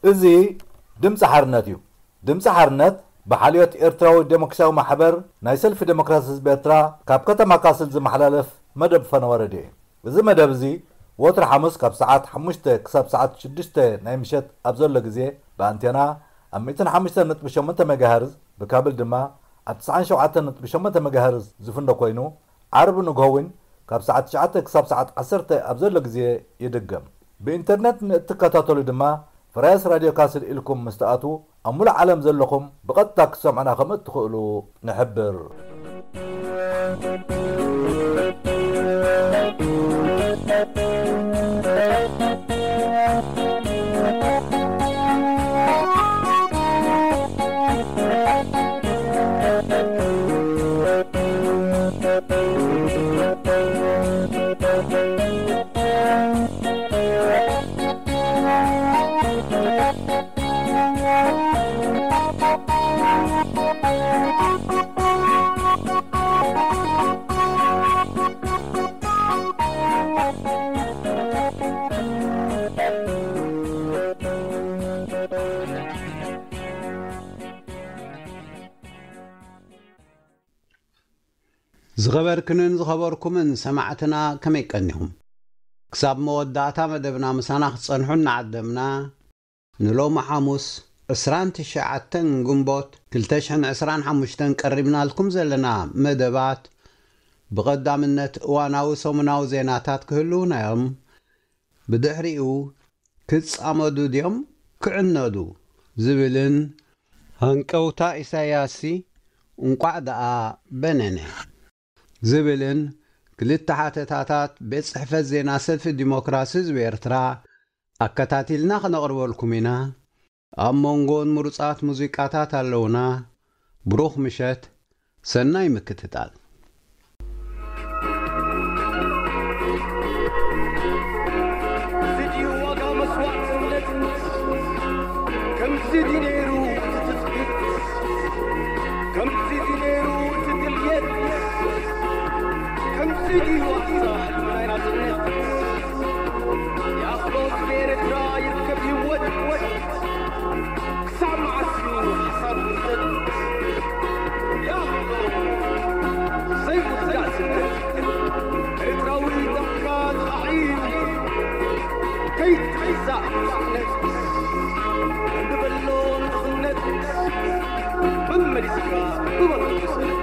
እዚህ ድምጽ ሓርነት እዩ ድምጽ ሓርነት በሓልዮት ኤርትራዊ ዴሞክራሲያዊ ማሕበር ናይ ሰልፊ ዴሞክራሲ ህዝቢ ኤርትራ ካብ ከተማ ካስል ዝመሓላለፍ መደብ ፈነወረደ እዚ መደብ እዚ ወትር ሐሙስ ካብ ሰዓት 5 ክሳብ ሰዓት 6 ናይ ምሸት ኣብ ዘሎ ግዜ በአንቴና ኣብ 105.8 ሜጋሄርዝ ብካብል ድማ ኣብ 97.8 ሜጋሄርዝ ዝፍኖ ኮይኑ ዓርብ ንግሆውን ካብ ሰዓት 9 ክሳብ ሰዓት 10 ኣብ ዘሎ ግዜ ይድገም ብኢንተርኔት ንእትከታተሉ ድማ ፍራይስ راديو كاسل إلكم مستأتو أمول عالم زلكم بقطع كسمعنا خمت تخلو نحبر زغبركنن زغبركمن سمعتنا كم يقنيهم كساب مودعتا مدبنا مسانخ صنحون عدمنا نلوم حاموس اسران تشعتن قنبوت كلتشحن اسران حموشتن قربنا لكم زلنا مدبات بقدامنت واناو سومناو زيناتات كهلونا يوم بدحريو كتس امدو ديوم كعنودو زبلن هنكوتا إساياسي انقعدا بننه زبلن كلت حاتتاتات بيت صحفة زينا سلف الديمقراسي زويرترا أكتاتيلنا خنقربو لكمينا أمونغون مرصات موزيقاتات اللونا بروخ مشت سناي مكتتال سيدي وصاح المنايرات النت يا خلوص غير ترا يركب يود كسام عسلو حصاد الزد يا سيد وزع سنت تراوي دكات عين كي تحزع نت ببلون خنت بمرسكا ببلون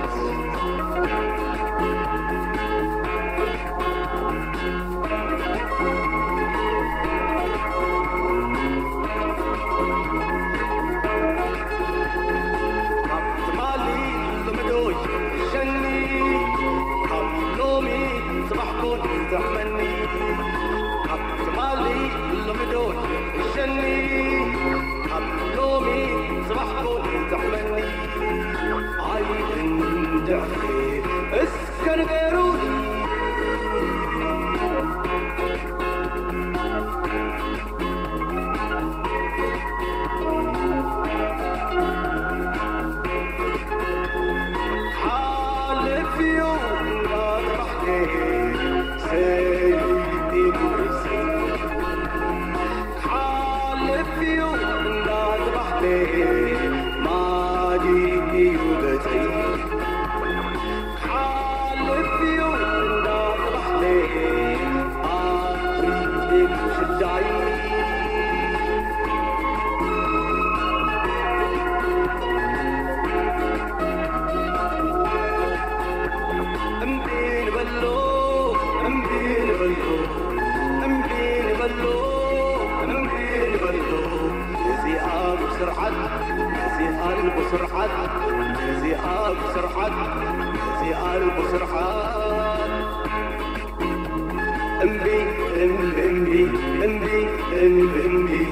امبي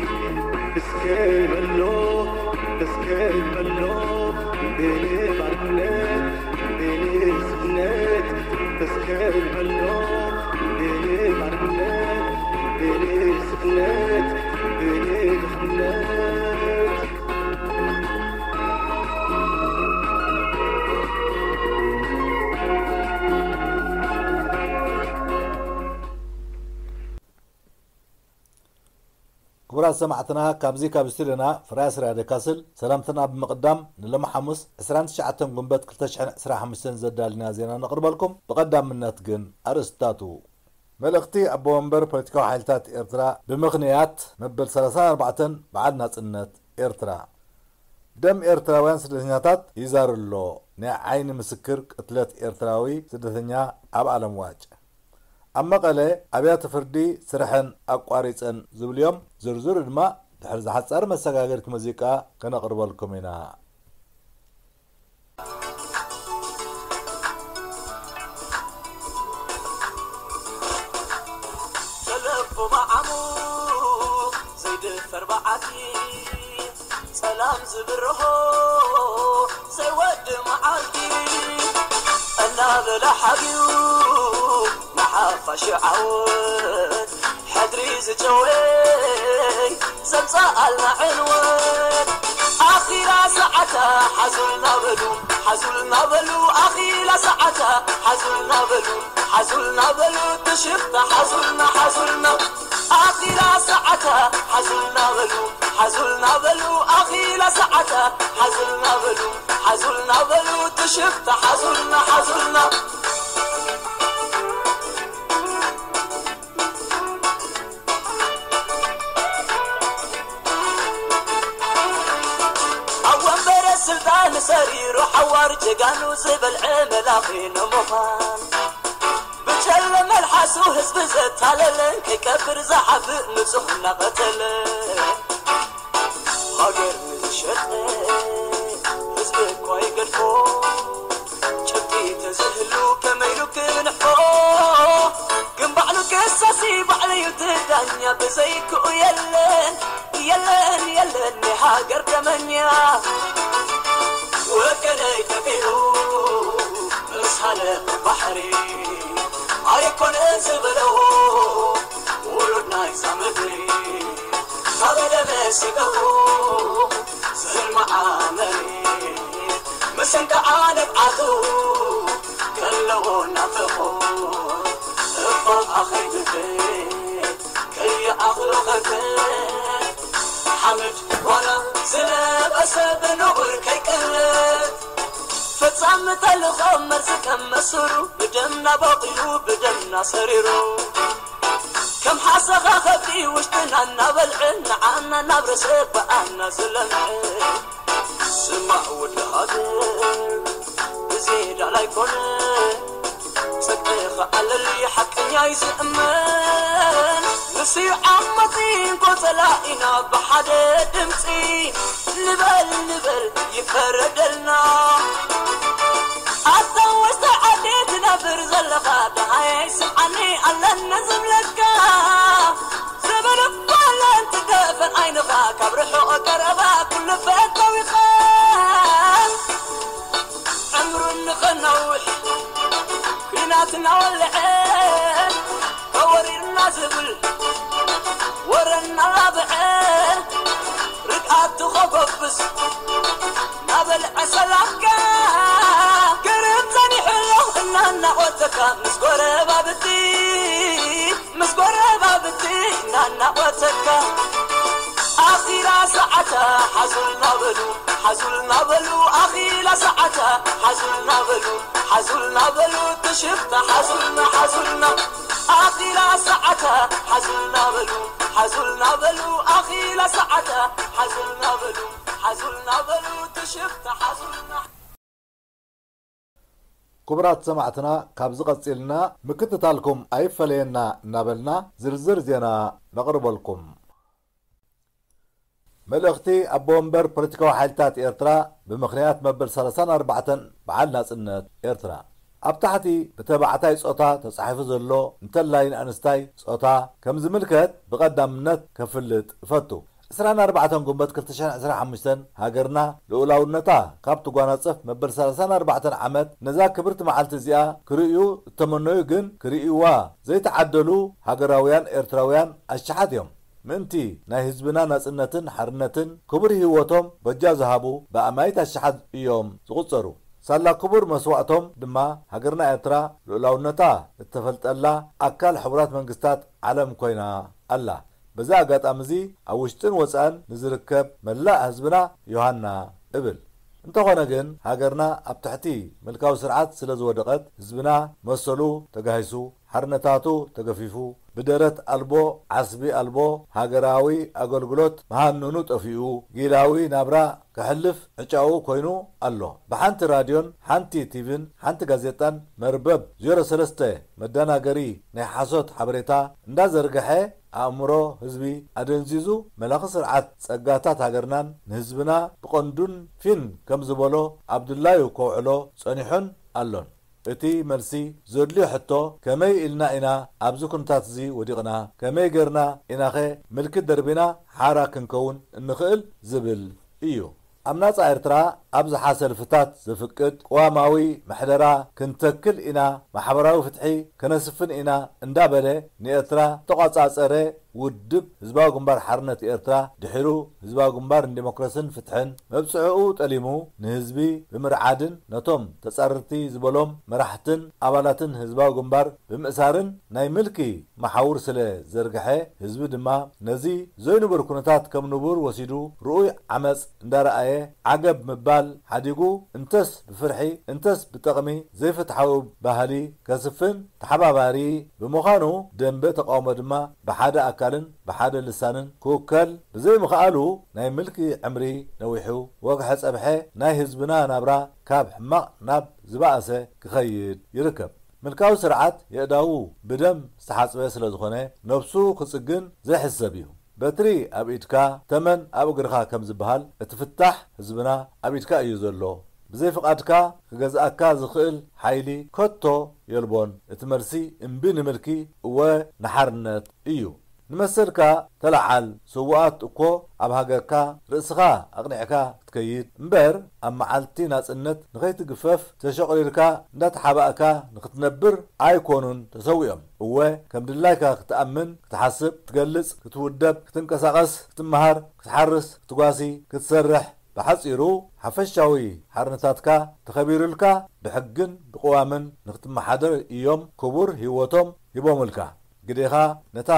بسكين بلو تسكن ملوك بيني برنات بيني سنات تسكن ملوك بيني برنات بيني سنات بيني خنات كبرات سمعتنا كابزي كابستلنا فراس رادي كاسل سلامتنا بمقدام نلما حمص 29 قنبت كلتشحن 15 زدالنا زينا نقرب لكم بقدام من نتقن أرستاتو ملغتي أبو منبر بوليتيكو حالتات إرترا بمغنيات مبل 34 بعدنا تنت إرترا دم إرتراوين سدثنياتات يزار اللو نيع عين مسكر قتلت إرتراوي سدثنيا أب عالم واج أما قال أبيات فردي سرحن أقواريتن زبليوم زرزور الماء تحرز حصار مساقاقرك مزيكا كنقرب لكم هنا سلف معمو زيد فربعتي سلام زبرهو سيود معالتي أنا بلا حبيو محافة شعوت حدري زجوي زمزاء المعنوان أخيرا ساعتا حزلنا بلو أخيرا ساعتا حزلنا بلو تشفت حزلنا أخيرا ساعتا حزلنا بلو أخيرا ساعتا حزلنا بلو تشفت حزلنا سلطان سرير وحوار جقانو زبل عمل أخين مخان بجلم الحاسو هزب زت هللن كيكبر زحف نزخنا قتلن خاقر نزشتن هزبك ويقرفو جبتي تزهلو كميلو كنحفو قنبعلو قصصي بعلي يتدانيا بزيكو يلن حاقر كمانيا وكني تفيرو مسحلة بحري عيكون انزبلو ولدنا يسامدري هذا مسكو سهل معاملي مسنك عانب عدو كلو نفقو افضل اخي البيت كي اخلقك حمد وانا زنب اسب نور كي كلت فتسامت الخمر سكم مسرو بدمنا باطلو بدمنا سريرو كم حسخ خفي وشتنا نبلعن عنا نبرس بأنا زلمعن سمع والهادر بزيد علي كونه سكيخ على اللي حكي يزأمن نسي عمطين قتلائنا بحد دمسي نبل يفردلنا أتوست عديتنا برزلقا دهاي سمعني على النزم لكا زمن فعلا تدفن عينها كبرحو قربا كل فات ويخان عمر النخنوح كلناتنا والعين كورينا زبل ورنا لابعين رقعت خففس نابل عسلاكا قرب زاني حلو إننا وتكا مسكورة بابتي إننا وتكا أخيرا ساعتا حزلنا بلو أخيرا ساعتا حزلنا بلو تشفت حزلنا أخيرا ساعتا حزلنا بلو أخيرا ساعتا حزلنا بلو تشفت حزلنا كبرات سمعتنا كابز قصيلنا مكتتالكم أي فلينا نابلنا زرزر زينا نقرب لكم ملغتي أبو منبر بوليتيكو حالتات إرترا بمخنيات مبل 34 بعدنا سنة إرترا أبتحتي بتبعتاي صوتا تصحيف زلو انتلاين أنستاي صوتا كم زملكت بقدم منت كفلت فتو እስራን 4 ጉንበት 2015 ሃገርና ልኡላውነታ ካብ ትጓናጽፍ መበል 34 ዓመት ነዛ ክብርቲ መዓልቲ እዚኣ ክርእዩ እተመነዩ ግን ክርእይዋ ዘይተዓደሉ ሃገራውያን ኤርትራውያን ኣሽሓት እዮም ምንቲ ናይ ህዝብና ናጽነትን ሓርነትን ክቡር ህይወቶም በጃ ዝሃቡ በኣማይት ኣሽሓት እዮም ዝቁጸሩ ሳላ ክቡር መስዋዕቶም ድማ ሃገርና ኤርትራ ልኡላውነታ እተፈልጠላ ኣካል ሕቡራት መንግስታት ዓለም ኮይና ኣላ በዛ አጋጣሚ እዚ ኣብ ውሽጥን ወፃን ንዝርከብ መላእ ህዝብና ዮሐና እብል እንተኾነ ግን ሃገርና ኣብ ትሕቲ መልካዊ ስርዓት ስለ ዝወደቐት ህዝብና መሰሉ ተጋሂሱ ሓርነታቱ ተገፊፉ ብደረት አልቦ ዓስቢ አልቦ ሃገራዊ አገልግሎት መሃንኑ ጠፊኡ ጊላዊ ናብራ ክሕልፍ ዕጫው ኮይኑ ኣሎ ብሓንቲ ራድዮን ሓንቲ ቲቪን ሓንቲ ጋዜጣን መርበብ 03 መዳናገሪ ናይ ሓሶት ሓበሬታ እንዳዘርግሐ ኣእምሮ ህዝቢ ኣደንዚዙ መላኺ ስርዓት ጸጋታት ሃገርናን ንህዝብና ብቆንዱን ፊን ከም ዝበሎ ኣብዱላዩ ከውዕሎ ጸኒሑን ኣሎን እቲ መልሲ ዘድልዮ ሕቶ ከመይ ኢልና ኢና ኣብዚ ኩነታት እዚ ወዲቕና ከመይ ገርና ኢናኸ ምልክት ደርቢና ሓራ ክንከውን እንኽእል ዝብል እዩ ኣብ ናጻ ኤርትራ ኣብ ዝሓሰልፍታት ዝፍቅድ ቀዋማዊ ምሕደራ ክንተክል ኢና ማሕበራዊ ፍትሒ ከነስፍን ኢና እንዳበለ ንኤርትራ ተቋጻጸረ ውድብ ህዝባዊ ግንባር ሓርነት ኤርትራ ድሒሩ ህዝባዊ ግንባር ዲሞክራሲን ፍትሕን መብጽዑ ጠሊሙ ንህዝቢ ብምርዓድን ነቶም ተጻረርቲ ዝበሎም መራሕትን ኣባላትን ህዝባዊ ግንባር ብምእሳርን ናይ ምልኪ መሓውር ስለ ዘርግሐ ህዝቢ ድማ ነዚ ዘይንብር ኩነታት ከም ንቡር ወሲዱ ርኡይ ዓመፅ እንዳረኣየ ዓገብ ምባል ሓዲጉ እንተስ ብፍርሒ እንተስ ብጠቕሚ ዘይፍትሓዊ ባህሊ ከስፍን ተሓባባሪ ብምዃኑ ደንበ ተቃውሞ ድማ ብሓደ አካልን ብሓደ ልሳንን ክውከል ብዘይ ምኽኣሉ ናይ ምልኪ ዕምሪ ነዊሑ ወግሐ ጸብሐ ናይ ህዝብና ናብራ ካብ ሕማቕ ናብ ዝባእሰ ክኸይድ ይርከብ ምልካዊ ስርዓት የእዳው ብደም ዝተሓጽበ ስለ ዝኾነ ነብሱ ክጽግን ዘይሕሰብ እዩ በትሪ ኣብ ኢድካ ተመን ኣብ እግርኻ ከም ዝበሃል እትፍታሕ ህዝብና ኣብ ኢድካ እዩ ዘሎ ብዘይ ፍቓድካ ክገዝኣካ ዝኽእል ሓይሊ ከቶ የልቦን እቲ መልሲ እምቢ ንምልኪ እወ ንሓርነት እዩ ንመሰልካ ተለዓል ስዋኣት እኮ ኣብ ሃገርካ ርእስኻ ኣቕኒዕካ ክትከይድ እምበር ኣብ መዓልቲ ናጽነት ንኸይትግፈፍ ተሸቕሊልካ እንዳተሓባእካ ንኽትነብር ኣይኮኑን ተሰዊኦም እወ ከም ድላይካ ክትኣምን ክትሓስብ ክትገልጽ ክትውደብ ክትንቀሳቐስ ክትመሃር ክትሓርስ ክትጓሲ ክትሰርሕ ብሓጺሩ ሓፈሻዊ ሓርነታትካ ተኸቢሩልካ ብሕግን ብቕዋምን ንኽትመሓደር እዮም ክቡር ህይወቶም ሂቦሙልካ ግዴኻ ነታ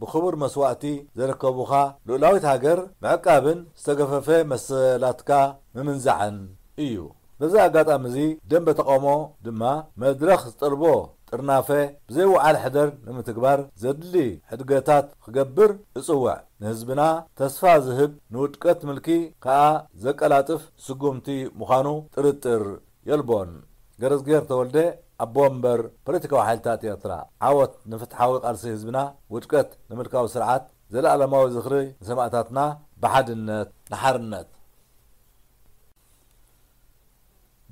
ብኽቡር መስዋዕቲ ዘረከቡኻ ልኡላዊት ሃገር ምዕቃብን ዝተገፈፈ መሰላትካ ምምንዛዕን እዩ በዛ ኣጋጣሚ እዚ ደንበ ተቃውሞ ድማ መድረኽ ዝጠልቦ ጥርናፈ ብዘይወዓል ሕደር ንምትግባር ዘድሊ ሕድገታት ክገብር እጽውዕ ንህዝብና ተስፋ ዝህብ ንውድቀት ምልኪ ከዓ ዘቀላጥፍ ስጉምቲ ምዃኑ ጥርጥር የልቦን ገረዝጌር ተወልደ ኣቦ እምበር ፖለቲካዊ ሓይልታት ኤርትራ ዓወት ንፍትሓዊ ቃልሲ ህዝብና ውድቀት ንምልካዊ ስርዓት ዘለኣለማዊ ዝኽሪ ንሰማዕታትና ብሓድነት ንሓርነት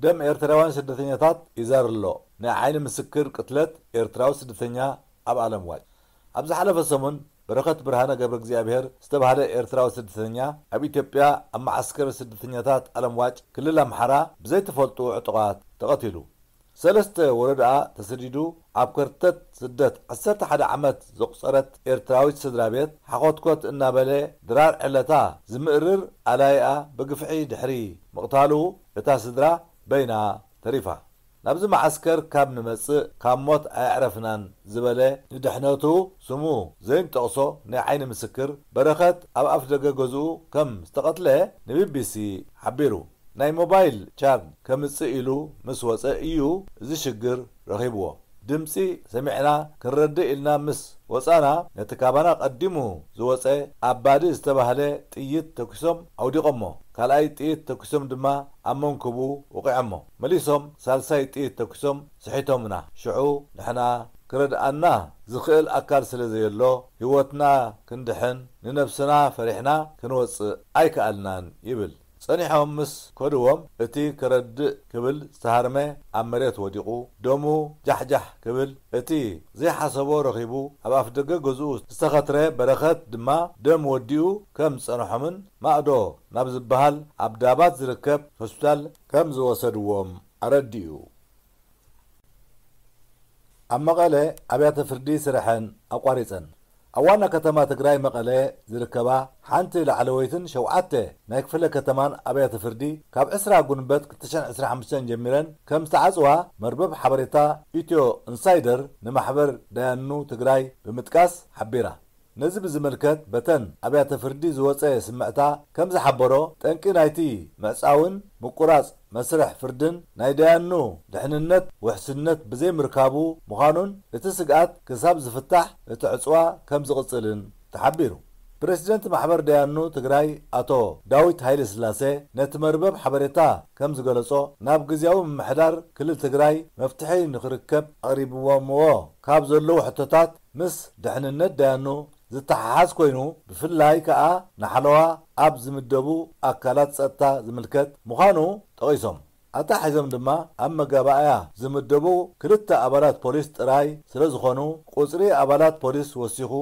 ደም ኤርትራውያን ስደተኛታት ይዘርሎ ናይ ዓይኒ ምስክር ቅትለት ኤርትራዊ ስደተኛ ኣብ ዓለም ዋጭ ኣብ ዝሓለፈ ሰሙን በረኸት ብርሃነ ገብረ እግዚአብሔር ዝተባህለ ኤርትራዊ ስደተኛ ኣብ ኢትዮጵያ ኣብ ማዓስከር ስደተኛታት ዓለም ዋጭ ክልል ኣምሓራ ብዘይተፈልጡ ዕጡቓት ተቐቲሉ ሰለስተ ወረዳኣ ተሰዲዱ ኣብ ከርተት ስደት 11 ዓመት ዘቁፀረት ኤርትራዊት ስድራ ቤት ሓኾትኮት እናበለ ድራር ዕለታ ዝምእርር ኣላይኣ ብግፍዒ ድሕሪ ምቕታሉ እታ ስድራ በይና ተሪፋ ናብዚ ማዓስከር ካብ ንመጽእ ካብ ሞት ኣዕረፍናን ዝበለ ንድሕነቱ ስሙ ዘይንጠቕሶ ናይ ዓይኒ ምስክር በረኸት ኣብ ኣፍ ደገ ገዝኡ ከም ዝተቐትለ ንቢቢሲ ሓቢሩ ናይ ሞባይል ቻርጅ ከምጽእ ኢሉ ምስ ወፀ እዩ እዚ ሽግር ረኺብዎ ድምፂ ሰሚዕና ክንረድእ ኢልና ምስ ወፃና ነቲ ካባና ቀዲሙ ዝወፀ ኣባዲ ዝተባህለ ጥይት ተኪሶም ኣውዲቖሞ ካልኣይ ጥይት ተኪሶም ድማ ኣብ መንክቡ ወቂዖሞ መሊሶም ሳልሳይ ጥይት ተኪሶም ስሒቶምና ሽዑ ንሕና ክረድኣና ዝኽእል ኣካል ስለ ዘየሎ ህይወትና ክንድሕን ንነብስና ፈሪሕና ክንወፅእ ኣይከኣልናን ይብል صنيحهم مس كودوم اتي كرد كبل استهارمه عمريت وديقو دومو جحجح كبل اتي زي حسبو رخيبو اباف دقه جزء استخطره برخت دما دم وديو كم صنحمن ماعدو نابز بحال عبدابات زركب هوسبيتال كم زوسدوم ارديو أمقالة أبيات فردي سرحن أقاريسن أوانا كتما تقراي مقالة زركبا حانتي لعلويتن شوعته نايكفلة كتمان أبيات فردي كاب إسرع قنبت كتشان إسرع حمسان جميلن كم استعزوا مربب حبريتا إيتيو إنسايدر نمحبر ديانو تقراي بمتكاس حبيرة نزب زملكت بتن أبيات فردي زوصي سمعتا كم زحبرو تنكي نايتي مساون مقراص مسرح فردن نايدانو دحننت وحسنت بزي مركابو مخانون اتسقات كساب زفتح اتعصوا كم زقصلن تحبيرو بريزيدنت محبر ديانو تግራይ አቶ ዳዊት ሃይለ ስላሴ ነትመርበብ ሓበሬታ ከም ዝገለጾ ናብ ግዜያዊ ምሕዳር ክልል ትግራይ መፍትሒ ንኽርከብ ኣቕሪብዎምዎ ካብ ዘለዉ ሕቶታት ምስ ድሕንነት ዳያኑ ዝተሓሓዝ ኮይኑ ብፍላይ ከዓ ናሓለዋ ኣብ ዝምደቡ ኣካላት ጸጥታ ዝምልከት ምዃኑ ጠቒሶም ኣታሒዞም ድማ ኣብ መጋባእያ ዝምደቡ ክልተ ኣባላት ፖሊስ ጥራይ ስለ ዝኾኑ ቁፅሪ ኣባላት ፖሊስ ወሲኹ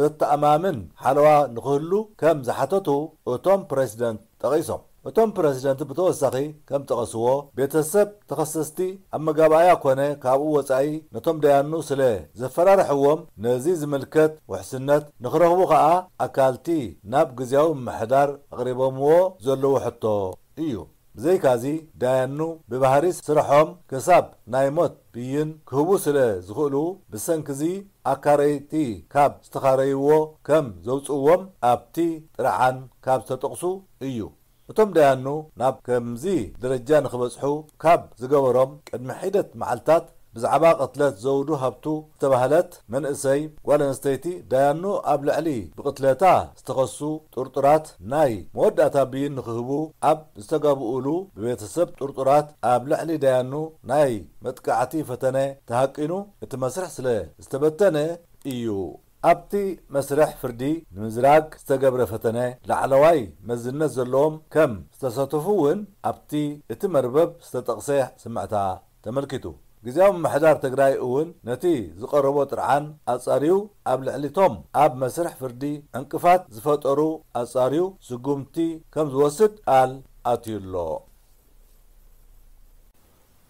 ዘተኣማምን ሓለዋ ንኽህሉ ከም ዝሓተቱ እቶም ፕሬዚደንት ጠቒሶም እቶም ፕሬዚደንት ብተወሳኺ ከም ጠቐስዎ ቤተሰብ ተኸሰስቲ ኣብ መጋባእያ ኮነ ካብኡ ወፃኢ ነቶም ደያኑ ስለ ዘፈራርሕዎም ነዚ ዝምልከት ውሕስነት ንኽረኽቡ ከዓ ኣካልቲ ናብ ግዜያዊ ምሕዳር ኣቕሪቦምዎ ዘለዉ ሕቶ እዩ بزي كازي دايانو ببهاريس سرحهم كساب نايموت بيين كهبو سلا زخولو بسنكزي أكاريتي كاب استخاريوو كم زوصوهم أبتي ترعان كاب ستقصو إيو وتم دايانو ناب كمزي درجان خبصحو كاب زقورهم كدمحيدت معلتات بزعبا قتلات زودو هبتو تبهلت من اسي ولا نستيتي دايانو قبل علي بقتلاتا استخصو طرطرات ناي موداتا بين نخهبو اب استقابقولو ببيتسب طرطرات قبل علي دايانو ناي متقعتي فتنة تحقينو اتمسرح سلا استبتنة ايو ابتي مسرح فردي نمزراق استقابر فتنة لعلواي مزلنا زلوم كم استساتفوون ابتي اتمربب استتقصيح سمعتا تملكتو جزاو محدار تقراي اون نتي زقربو طرعان اصاريو اب لعليتهم اب مسرح فردي انقفات زفطرو اصاريو سقومتي كم زوسد قال اتيلو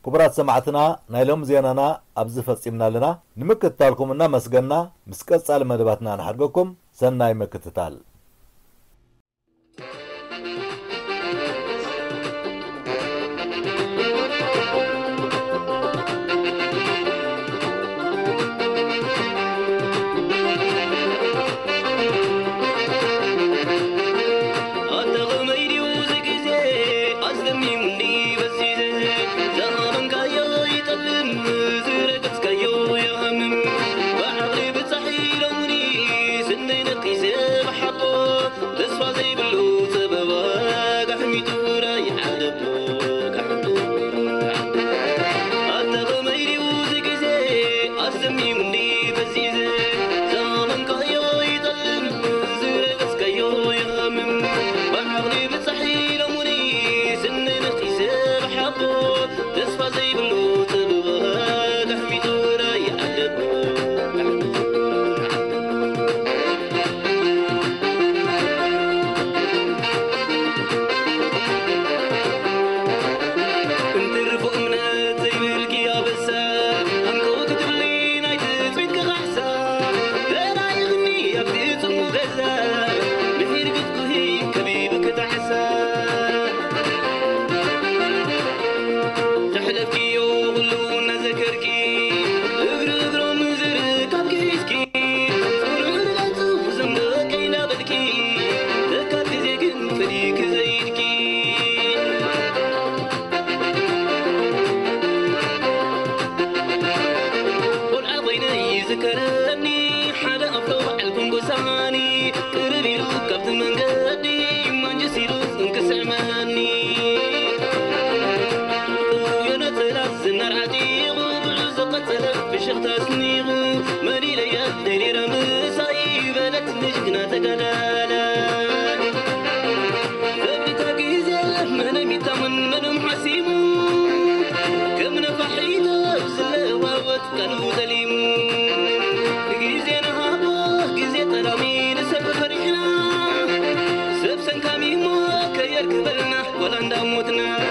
كبرات سمعتنا نايلوم زينانا ابز فصيمنا لنا نمكتالكمنا مسغنا مسقصال مدباتنا نحربكم سناي مكتتال بحغلي بتصحي لموني سنة نختي عسيمو كم نفحيت زلواوت كانوا ذليمو جيزي نهابو جيزي طلامين سب فرحنا سبسن كاميمو كيركبلنا ولا ندموتنا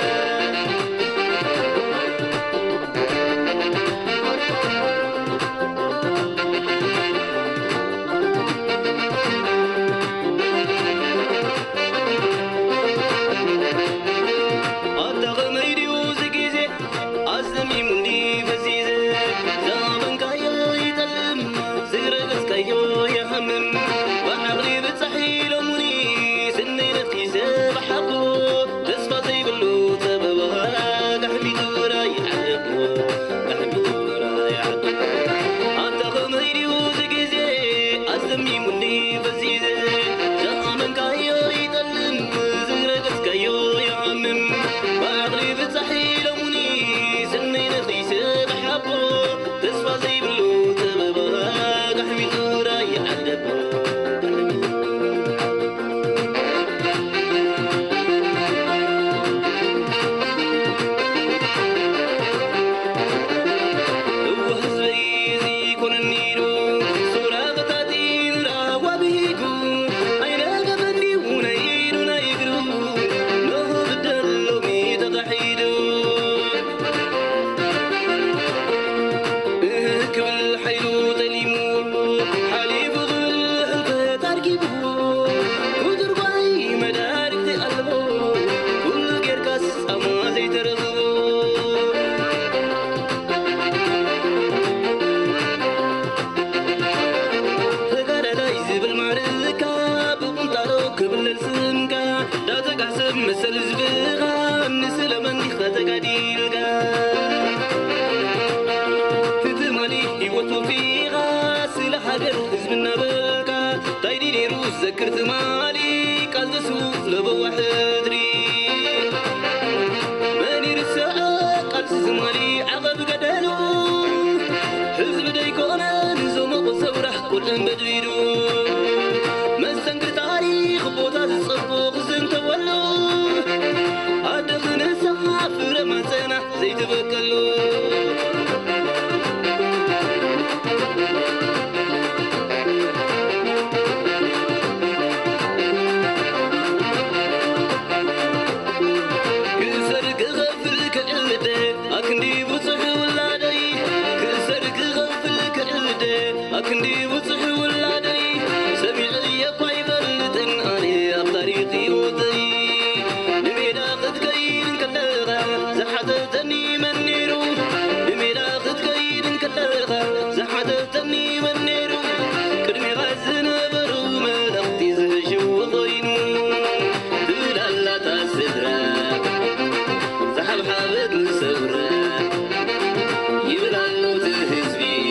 ذكرت مالي قال تسوف لبوحدري ماني رساء قال سزمالي عقب قدلو حزب ديكونا نزوم بصورة كل بدويرو مستنكر تاريخ بوتا تصفوق زنت ولو عدخنا سافر منسنا زي تبكلو أكندي وصح ولادي سمعي يقاي بلتن أني أبطريقي وضي نميدا قد كيد كاللغة زحدتني من نيرو نميدا قد كيد كاللغة زحدتني من نيرو كرمي غزنا برو ملقتي زهشو وضينو دلالا تاسدرا زحب حابد السورة يبلالو تهزبي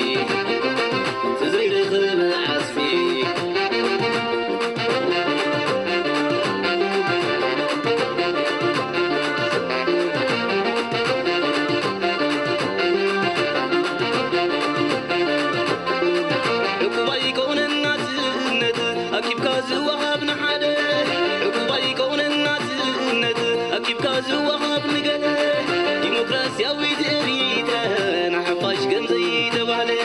ديمقراطياوي تريده نحفاش قنزي تبالي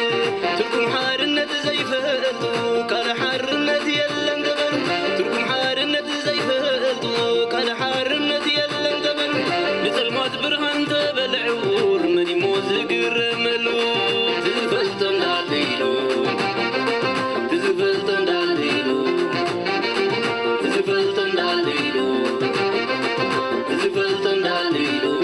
تركم حارنة زي فهلتو كان حارنة يلن دبن تركم حارنة زي فهلتو كان حارنة يلن دبن لظلمات برهان تبلعور مني موزق الرملو تزفلتن داليلو تزفلتن داليلو تزفلتن داليلو تزفلتن داليلو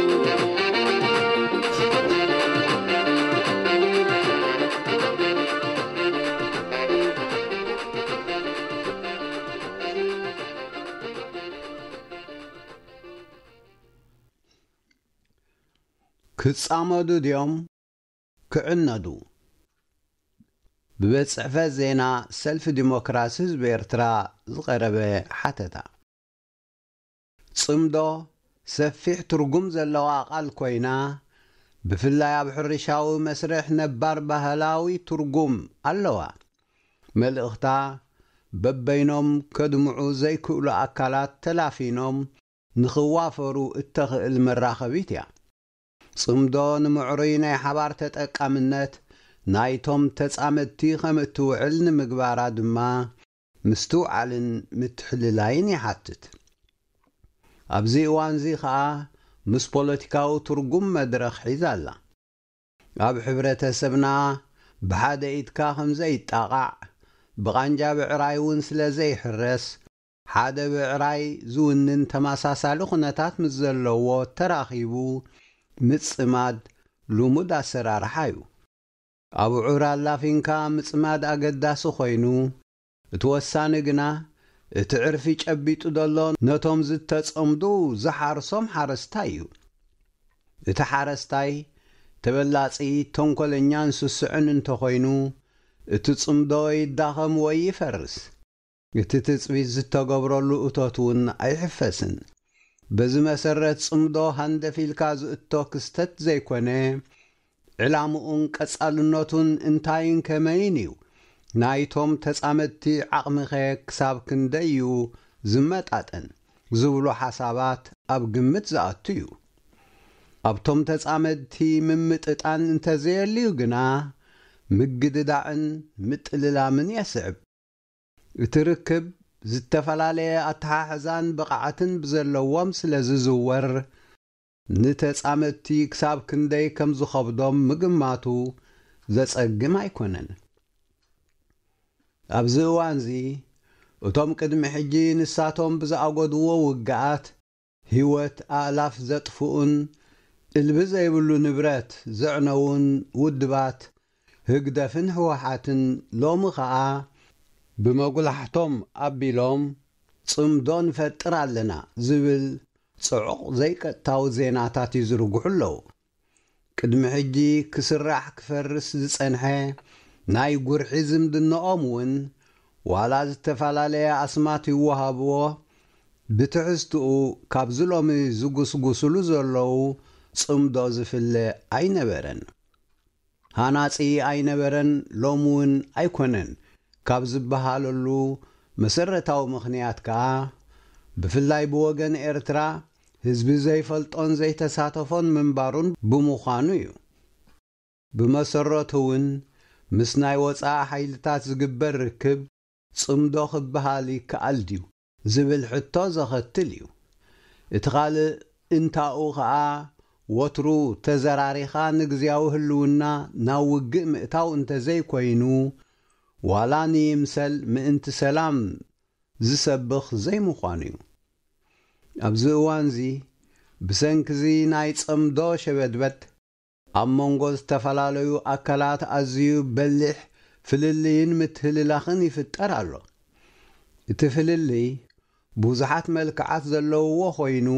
كتصامدو ديوم كعنادو ببصحفة زينا سلف ديمقراسيز بإرترا زقربة حتتا صمدو سفيح ترقم زلوا أقل كوينا بفلايا بحرشاوي مسرح نبار بهلاوي ترقم اللوا ملغتا ببينهم كدمعو زي كل أكلات تلافينهم ንኽዋፈሩ እተኽእል መራኸቢት እያ። ጽምዶ ንምዕሩይ ናይ ሓባር ተጠቃምነት ናይቶም ተጻመድቲ ከም እትውዕል ንምግባራ ድማ ምስትውዓልን ምትሕልላይን ይሓትት። ኣብዚ እዋን እዚ ከዓ ምስ ፖለቲካዊ ትርጉም መድረኽ ሒዛ ኣላ። ኣብ ሕብረተሰብና ብሓደ ኢድካ ከም ዘይጣቓዕ ብቓንጃ ብዕራይ እውን ስለ ዘይሕረስ ሓደ ብዕራይ ዝውንን ተመሳሳሊ ኩነታት ምስ ዘለዎ ተራኺቡ ምጽማድ ልሙድ ኣሰራርሓ እዩ። ኣብ ዑር ኣላፊንካ ምጽማድ ኣገዳሲ ኮይኑ እቲ ወሳኒ ግና እቲ ዕርፊ ጨቢጡ ዘሎ ነቶም ዝተጸምዱ ዝሓርሶም ሓረስታይ እዩ። እቲ ሓረስታይ ተበላጺ ተንኰለኛን ስስዕን እንተኾይኑ እቲ ጽምዶ ይዳኸም ወይ ይፈርስ። እቲ ትጽቢት ዝተገብረሉ እቶት እውን ኣይሕፈስን። በዚ መሰረት ጽምዶ ሃንደፊልካ ዝእቶ ክስተት ዘይኮነ ዕላምኡን ቀጻልነቱን እንታይን ከመይን እዩ ናይቶም ተጻመድቲ ዓቕሚኸ ክሳብ ክንደይ እዩ ዝመጣጠን ዝብሉ ሓሳባት ኣብ ግምት ዝኣቱ እዩ። ኣብቶም ተጻመድቲ ምምጥጣን እንተዘየልዩ ግና ምግድዳዕን ምጥልላምን የስዕብ። እቲ ርክብ ዝተፈላለየ ኣተሓሕዛን ብቕዓትን ብዘለዎም ስለ ዝዝወር ንተጻመድቲ ክሳብ ክንደይ ከም ዝኸብዶም ምግማቱ ዘጸግም ኣይኮነን። ኣብዚ እዋን እዚ እቶም ቅድሚ ሕጂ ንሳቶም ብዝኣጐድዎ ውግኣት ህይወት ኣእላፍ ዘጥፍኡን እልቢ ዘይብሉ ንብረት ዘዕነውን ውድባት ህግደፍን ህወሓትን ሎሚ ከዓ ብመጉላሕቶም ኣቢሎም ጽምዶ ንፈጥር ኣለና ዝብል ጽዑቕ ዘይቀጥታዊ ዜናታት ይዝርግሑ ኣለዉ። ቅድሚ ሕጂ ክስራሕ ክፈርስ ዝጸንሐ ናይ ጉርሒ ዝምድንኦም እውን ዋላ ዝተፈላለየ ኣስማት ይወሃብዎ ብትሕዝትኡ ካብዚ ሎሚ ዝጉስጉስሉ ዘለዉ ጽምዶ ዝፍለ ኣይነበረን። ሃናጺ ኣይነበረን ሎሚ እውን ኣይኮነን ካብ ዝበሃለሉ መሰረታዊ ምኽንያት ከዓ ብፍላይ ብወገን ኤርትራ ህዝቢ ዘይፈልጦን ዘይተሳተፎን ምንባሩን ብምዃኑ እዩ። ብመሰረቱ እውን ምስ ናይ ወፃኢ ሓይልታት ዝግበር ርክብ ጽምዶ ክበሃል ይከኣል ድዩ ዝብል ሕቶ ዘኸትል እዩ። እቲ ካልእ እንታኡ ከዓ ወትሩ ተዘራሪኻ ንግዚያዊ ህልውና ናብ ውግእ ምእታው እንተዘይኮይኑ ዋላ ንይምሰል ምእንቲ ሰላም ዝሰብኽ ዘይምዃኑ እዩ። ኣብዚ እዋን እዚ ብሰንኪዚ ናይ ጽምዶ ሸበድበት ኣብ መንጎ ዝተፈላለዩ ኣካላት ኣዝዩ በሊሕ ፍልልይን ምትህልላኽን ይፍጠር ኣሎ። እቲ ፍልልይ ብዙሓት መልክዓት ዘለውዎ ኮይኑ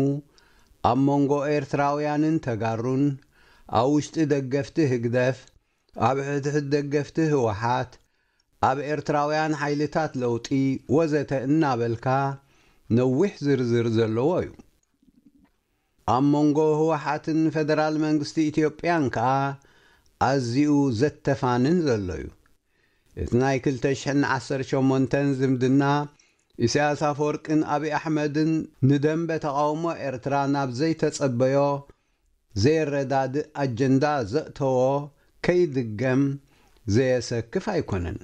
ኣብ መንጎ ኤርትራውያንን ተጋሩን ኣብ ውሽጢ ደገፍቲ ህግደፍ ኣብ ሕድሕድ ደገፍቲ ህወሓት ኣብ ኤርትራውያን ሓይልታት ለውጢ ወዘተ እናበልካ ነዊሕ ዝርዝር ዘለዎ እዩ። ኣብ መንጎ ህወሓትን ፌደራል መንግስቲ ኢትዮጵያን ከዓ ኣዝዩ ዘተፋንን ዘሎ እዩ። እቲ ናይ 2018 ዝምድና ኢሳያስ ኣፈወርቅን ኣብዪ ኣሕመድን ንደንበ ተቃውሞ ኤርትራ ናብ ዘይተጸበዮ ዘየረዳድእ ኣጀንዳ ዘእተዎ ከይድገም ዘየሰክፍ ኣይኮነን።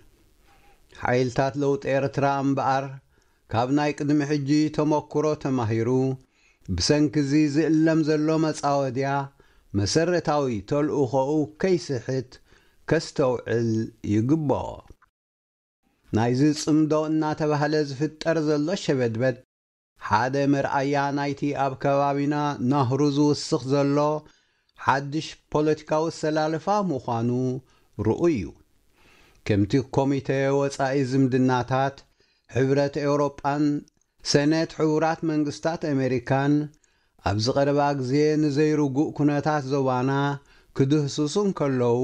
ሓይልታት ለውጢ ኤርትራ እምበኣር ካብ ናይ ቅድሚ ሕጂ ተመክሮ ተማሂሩ ብሰንኪዚ ዝእለም ዘሎ መጻወድያ መሰረታዊ ተልእኾኡ ከይስሕት ከስተውዕል ይግብኦ። ናይዚ ጽምዶ እናተባህለ ዝፍጠር ዘሎ ሸበድበድ ሓደ መርኣያ ናይቲ ኣብ ከባቢና ናህሩ ዝውስኽ ዘሎ ሓድሽ ፖለቲካዊ ሰላልፋ ምዃኑ ርኡይ እዩ። ከምቲ ኮሚቴ ወፃኢ ዝምድናታት ሕብረት ኤውሮጳን ሰነት ሕቡራት መንግስታት ኣሜሪካን ኣብ ዝቐረባ ግዜ ንዘይርጉእ ኩነታት ዞባና ክድህስሱን ከለዉ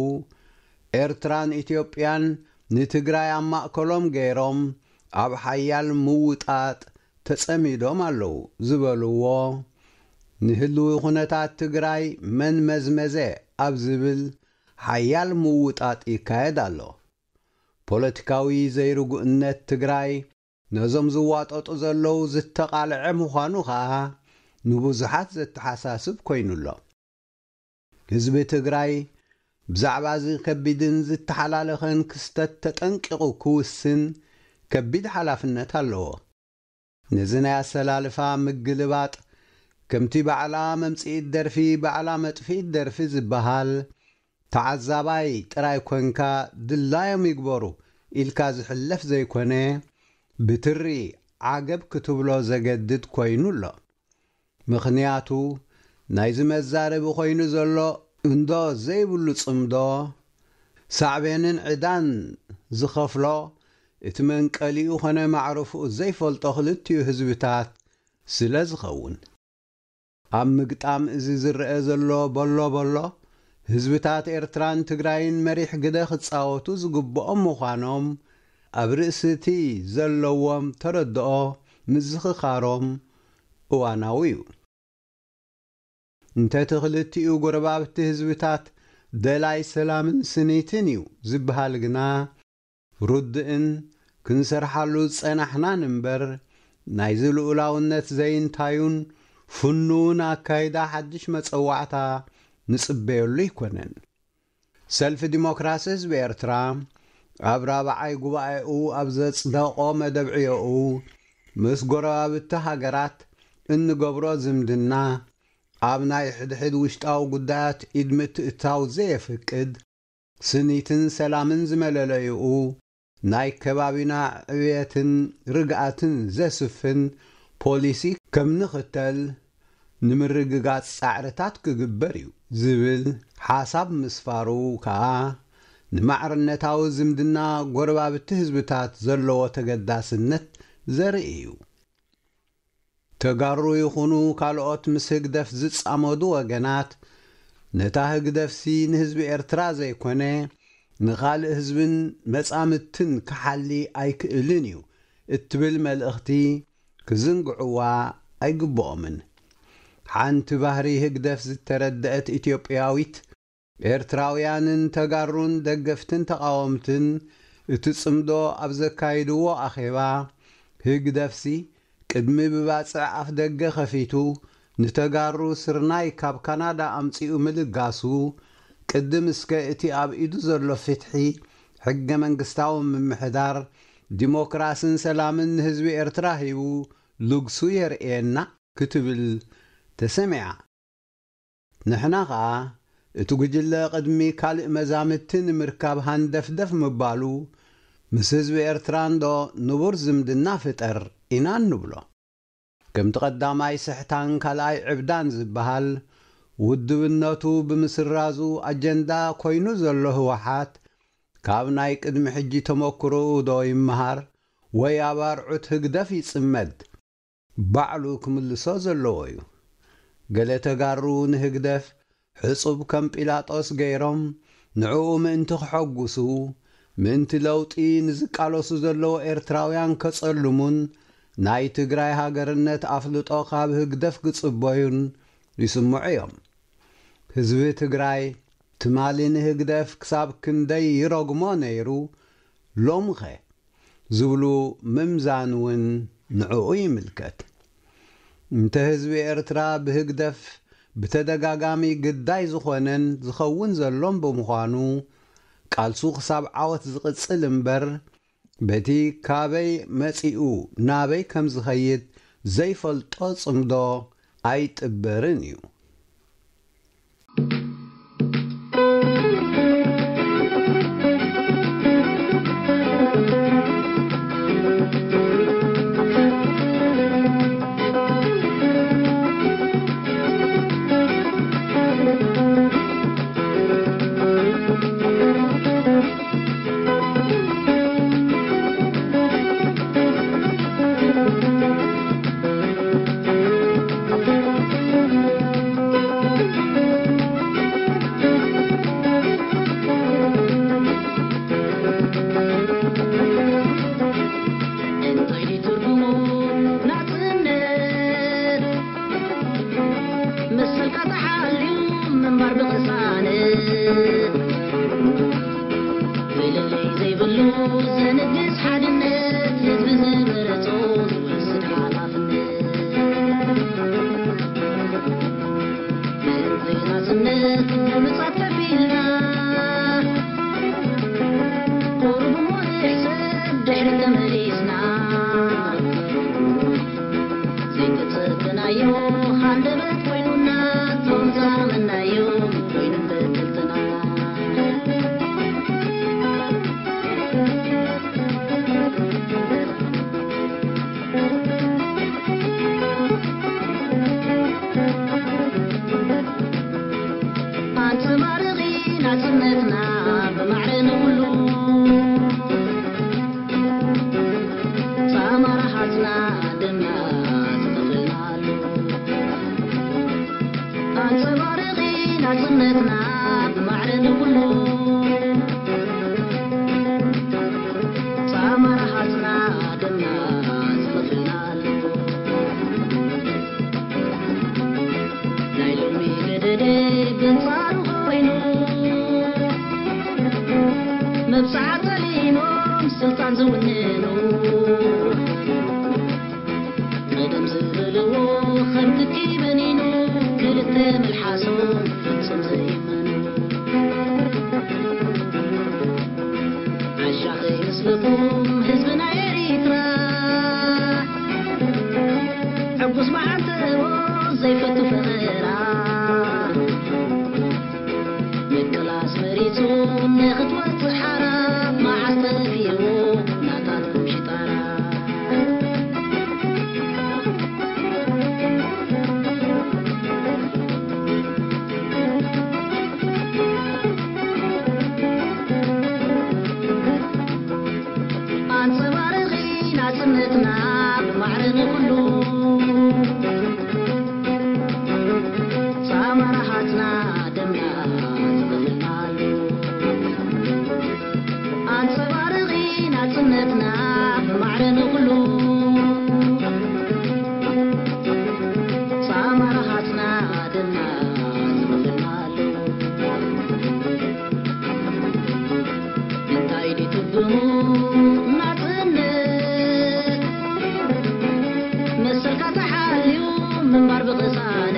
ኤርትራን ኢትዮጵያን ንትግራይ ኣብ ማእከሎም ገይሮም ኣብ ሓያል ምውጣጥ ተጸሚዶም ኣለዉ ዝበልዎ ንህልዊ ኩነታት ትግራይ መን መዝመዘ ኣብ ዝብል ሓያል ምውጣጥ ይካየድ ኣሎ። ፖለቲካዊ ዘይርጉእነት ትግራይ ነዞም ዝዋጠጡ ዘለዉ ዝተቓልዐ ምዃኑ ከዓ ንብዙሓት ዘተሓሳስብ ኮይኑሎ ህዝቢ ትግራይ ብዛዕባ እዚ ከቢድን ዝተሓላለኸን ክስተት ተጠንቂቑ ክውስን ከቢድ ሓላፍነት ኣለዎ ነዚ ናይ ኣሰላልፋ ምግልባጥ ከምቲ ባዕላ መምጽኢት ደርፊ ባዕላ መጥፊት ደርፊ ዝበሃል ተዓዛባይ ጥራይ ኮንካ ድላዮም ይግበሩ ኢልካ ዝሕለፍ ዘይኮነ ብትሪ ዓገብ ክትብሎ ዘገድድ ኮይኑሎ ምኽንያቱ ናይዚ መዛረቢ ኮይኑ ዘሎ እንዶ ዘይብሉ ጽምዶ ሳዕቤንን ዕዳን ዝኸፍሎ እቲ መንቀሊኡ ኾነ ማዕረፉኡ ዘይፈልጦ ክልቲኡ ህዝብታት ስለ ዝኸውን ኣብ ምግጣም እዚ ዝርአ ዘሎ በሎ ህዝብታት ኤርትራን ትግራይን መሪሕ ግደ ክጻወቱ ዝግብኦም ምዃኖም ኣብ ርእሲ እቲ ዘለዎም ተረድኦ ምዝኽኻሮም እዋናዊ እዩ እንተቲ ክልቲኡ ጎረባብቲ ህዝብታት ደላይ ሰላምን ስኒትን እዩ ዝበሃል ግና ሩድእን ክንሰርሓሉ ዝጸናሕናን እምበር ናይዚ ልኡላውነት ዘይንታዩን ፍኑውን ኣካይዳ ሓድሽ መጸዋዕታ ንጽበየሉ ይኮነን ሰልፊ ዲሞክራሲ ህዝቢ ኤርትራ ኣብ ራብዓይ ጉባኤኡ ኣብ ዘጽደቆ መደብዕዮኡ ምስ ጎረባብቲ ሃገራት እንገብሮ ዝምድና ኣብ ናይ ሕድሕድ ውሽጣዊ ጉዳያት ኢድ ምትእታው ዘየፍቅድ ስኒትን ሰላምን ዝመለለይኡ ናይ ከባቢና ዕብየትን ርግኣትን ዘስፍን ፖሊሲ ከም ንኽተል ንምርግጋጽ ጻዕርታት ክግበር እዩ ዝብል ሓሳብ ምስፋሩ ከዓ ንማዕርነታዊ ዝምድና ጎረባብቲ ህዝብታት ዘለዎ ተገዳስነት ዘርኢ እዩ ተጋሩ ይኹኑ ካልኦት ምስ ህግደፍ ዝጻመዱ ወገናት ነታ ህግደፍሲ ንህዝቢ ኤርትራ ዘይኮነ ንኻልእ ህዝብን መጻምትን ክሓሊ ኣይክእልን እዩ እትብል መልእኽቲ ክዝንግዕዋ ኣይግብኦምን ሓንቲ ባህሪ ህግደፍ ዝተረድአት ኢትዮጵያዊት ኤርትራውያንን ተጋሩን ደገፍትን ተቃወምትን እቲ ጽምዶ ኣብ ዘካይድዎ ኣኼባ ህግደፍሲ ቅድሚ ብባፅዕ ኣፍ ደገ ኸፊቱ ንተጋሩ ስርናይ ካብ ካናዳ ኣምጺኡ ምልጋሱ ቅድም እስከ እቲ ኣብ ኢዱ ዘሎ ፍትሒ ሕገ መንግስታዊ ምምሕዳር ዲሞክራስን ሰላምን ንህዝቢ ኤርትራ ሂቡ ልግሱ የርእየና ክትብል ተሰሚዓ ንሕና ኸዓ እቲ ጉጅለ ቅድሚ ካልእ መዛምትን ምርካብ ሃንደፍደፍ ምባሉ ምስ ህዝቢ ኤርትራ እንዶ ንቡር ዝምድና ፍጠር ኢና ንብሎ ከም ተቐዳማይ ስሕታን ካልኣይ ዕብዳን ዝበሃል ውድብነቱ ብምስራዙ ኣጀንዳ ኮይኑ ዘሎ ህወሓት ካብ ናይ ቅድሚ ሕጂ ተመክሮኡ ዶ ይመሃር ወይ ኣብ ኣርዑት ህግደፍ ይጽመድ ባዕሉ ክምልሶ ዘለዎ እዩ ገለ ተጋሩ ንህግደፍ ሕጹብ ከም ጲላጦስ ገይሮም ንዕኡ ምእንቲ ክሐጉሱ ምእንቲ ለውጢ ንዝቃለሱ ዘለዎ ኤርትራውያን ከጸልሙን ናይ ትግራይ ሃገርነት ኣፍልጦ ካብ ህግደፍ ክጽበዩን ይስምዑ እዮም ህዝቢ ትግራይ ትማሊ ንህግደፍ ክሳብ ክንደይ ይረግሞ ነይሩ ሎምኸ ዝብሉ ምምዛን እውን ንዕኡ ይምልከት እንተ ህዝቢ ኤርትራ ብህግደፍ ብተደጋጋሚ ግዳይ ዝኾነን ዝኸውን ዘሎም ብምዃኑ ቃልሱ ክሳብ ዓወት ዝቕጽል እምበር በቲ ካበይ መጺኡ ናበይ ከም ዝኸይድ ዘይፈልጦ ጽምዶ ኣይጥበርን እዩ ناسنت ونصات كفيلنا قرب ونحسب دحر تمليسنا زيت تصدنا يوم خاندبت وينونا تونزار منا يوم وين بدلتنا ناسنتنا بمعرن كله سامر حسنا دمنا تغفلنا له أنصبارغي ناسنتنا بمعرن كله سامر حسنا دمنا تغفلنا له نايلومي قددي بنصارو وينو مبسعة لينوم سلطان زوننو قدم زللو خمتكي بنينو كلتم الحاسوم فتصم زيمنو عشاقي مسلكم هزبنا يريترا عبوس معانتو زيفتو فغيرا مكلاس مريتو نخطوة حرام ما عستفيو ناتاتكم شطارا أنصبارغي ناسنتنا بمعرن كله سامرحتنا دمنا تغفلنا له أنصبارغي ناسنتنا بمعرن كله سامرحتنا دمنا تغفلنا له انتاي دي تبمو ناسنت مسلك تحاليو من بارب غصانت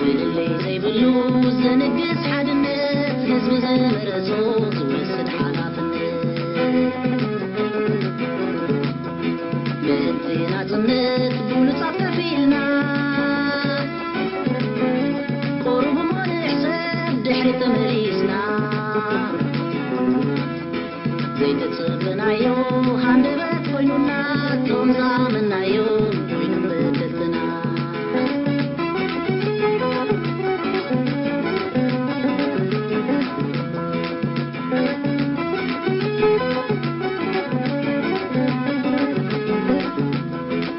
واللي زي بلوز نقص حدنت هزم زمر صوت وسد حالاتنت بنتينا تنت بولصات كفيلنا قرب ما نحسب دحر تمريسنا زيت تصبنا يوم خاندبت وينونا تومزا منا يوم وين بدلتنا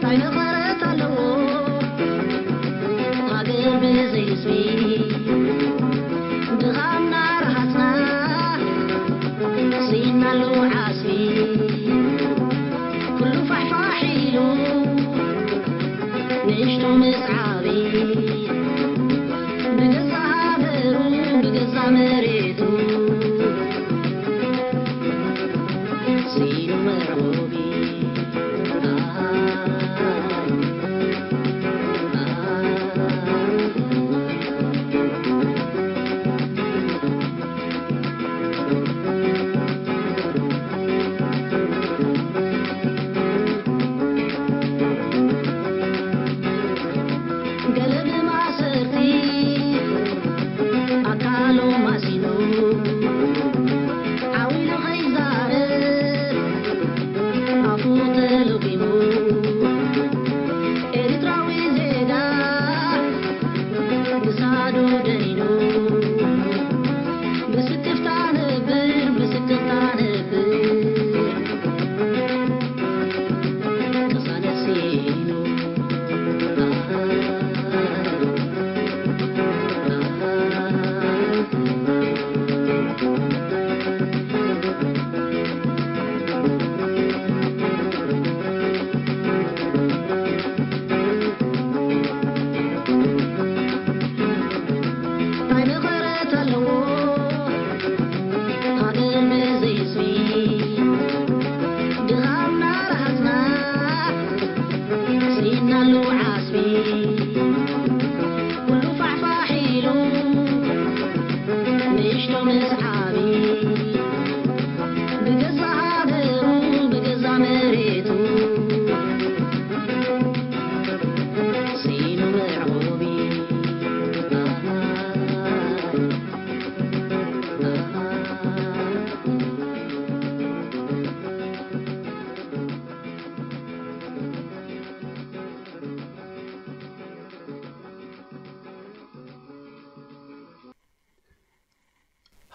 تاينا فرت له هاجر بزي اسمي دغامنا رحتنا سينا له عاسفي كله فحفاحيلو نشتو مسعابي بقزا هابرو بقزا مريتو سينو مرعوبي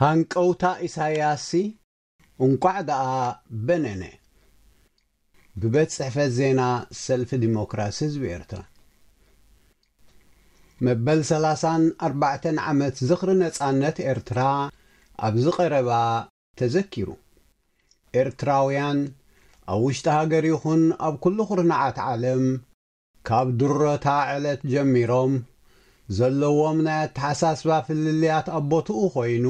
ሃንቀውታ ኢሳያሲ እንቋዕ ደኣ በነነ ብቤት ጽሕፈት ዜና ሰልፊ ዲሞክራሲ ህዝቢ ኤርትራ መበል 34 ዓመት ዝኽሪ ነጻነት ኤርትራ ኣብዚ ቀረባ ተዘኪሩ ኤርትራውያን ኣብ ውሽጢ ሃገር ይኹን ኣብ ኩሉ ኩርናዓት ዓለም ካብ ድሮታ ዕለት ጀሚሮም ዘለዎም ናይ ኣተሓሳስባ ፍልልያት ኣቦትኡ ኮይኑ